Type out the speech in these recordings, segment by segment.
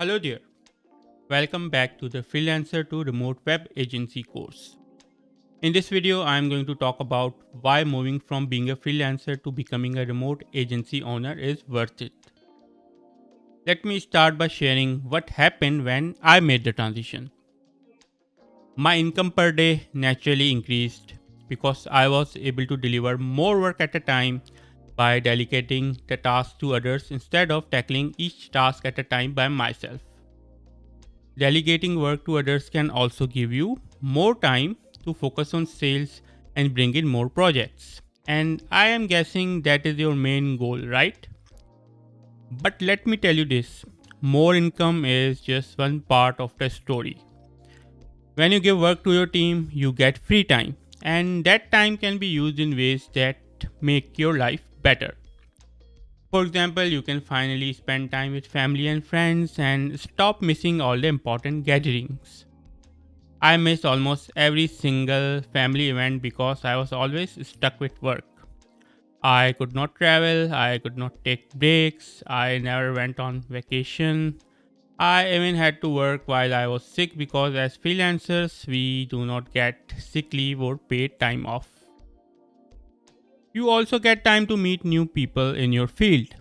Hello there. Welcome back to the Freelancer to Remote Web Agency course. In this video, I am going to talk about why moving from being a freelancer to becoming a remote agency owner is worth it. Let me start by sharing what happened when I made the transition. My income per day naturally increased because I was able to deliver more work at a time by delegating the task to others instead of tackling each task at a time by myself. Delegating work to others can also give you more time to focus on sales and bring in more projects. And I am guessing that is your main goal, right? But let me tell you this, more income is just one part of the story. When you give work to your team, you get free time, and that time can be used in ways that make your life better. For example, you can finally spend time with family and friends and stop missing all the important gatherings. I missed almost every single family event because I was always stuck with work. I could not travel, I could not take breaks, I never went on vacation. I even had to work while I was sick because as freelancers we do not get sick leave or paid time off. You also get time to meet new people in your field.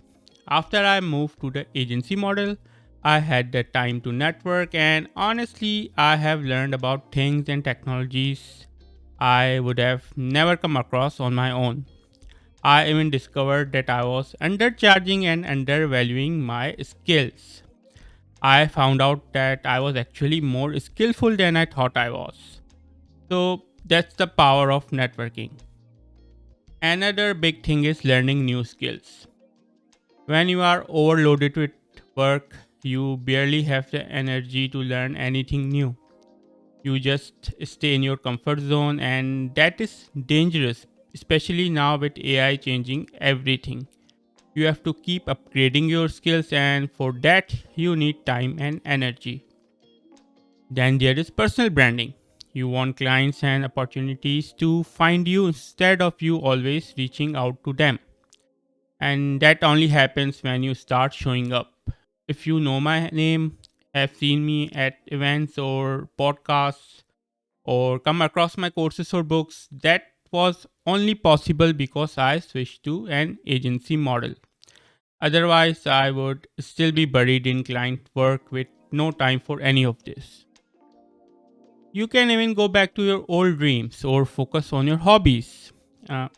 After I moved to the agency model, I had the time to network, and honestly, I have learned about things and technologies I would have never come across on my own. I even discovered that I was undercharging and undervaluing my skills. I found out that I was actually more skillful than I thought I was. So that's the power of networking. Another big thing is learning new skills. When you are overloaded with work, you barely have the energy to learn anything new. You just stay in your comfort zone, and that is dangerous, especially now with AI changing everything. You have to keep upgrading your skills, and for that, you need time and energy. Then there is personal branding. You want clients and opportunities to find you instead of you always reaching out to them. And that only happens when you start showing up. If you know my name, have seen me at events or podcasts, or come across my courses or books, that was only possible because I switched to an agency model. Otherwise, I would still be buried in client work with no time for any of this. You can even go back to your old dreams or focus on your hobbies.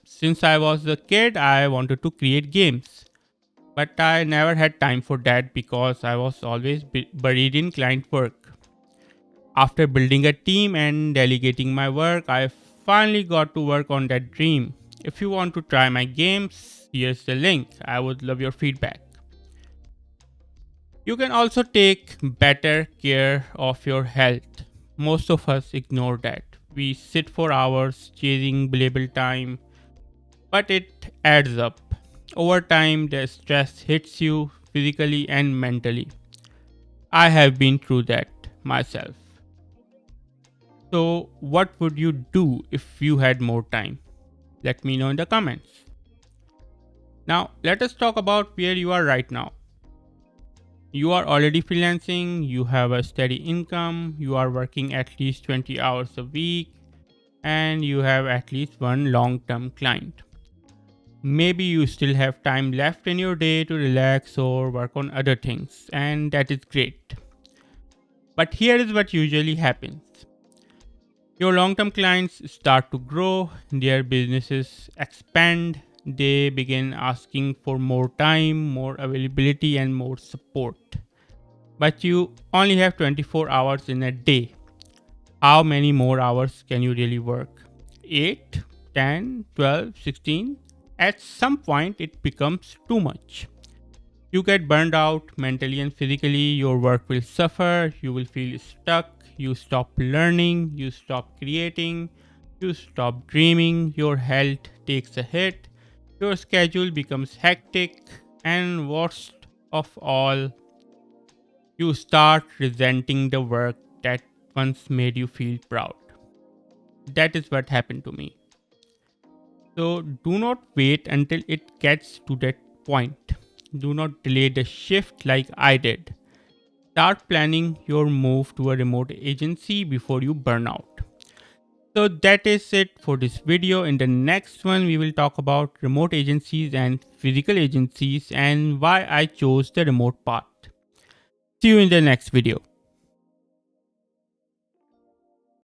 Since I was a kid, I wanted to create games, but I never had time for that because I was always buried in client work. After building a team and delegating my work, I finally got to work on that dream. If you want to try my games, here's the link. I would love your feedback. You can also take better care of your health. Most of us ignore that. We sit for hours chasing billable time, but it adds up. Over time, the stress hits you physically and mentally. I have been through that myself. So, what would you do if you had more time? Let me know in the comments. Now, let us talk about where you are right now. You are already freelancing, you have a steady income, you are working at least 20 hours a week, and you have at least one long term client. Maybe you still have time left in your day to relax or work on other things, and that is great. But here is what usually happens. Your long term clients start to grow, their businesses expand, they begin asking for more time, more availability, and more support. But you only have 24 hours in a day. How many more hours can you really work? 8, 10, 12, 16? At some point, it becomes too much. You get burned out mentally and physically, your work will suffer, you will feel stuck, you stop learning, you stop creating, you stop dreaming, your health takes a hit, your schedule becomes hectic, and worst of all, you start resenting the work that once made you feel proud. That is what happened to me. So do not wait until it gets to that point. Do not delay the shift like I did. Start planning your move to a remote agency before you burn out. So that is it for this video. In the next one, we will talk about remote agencies and physical agencies and why I chose the remote path. See you in the next video.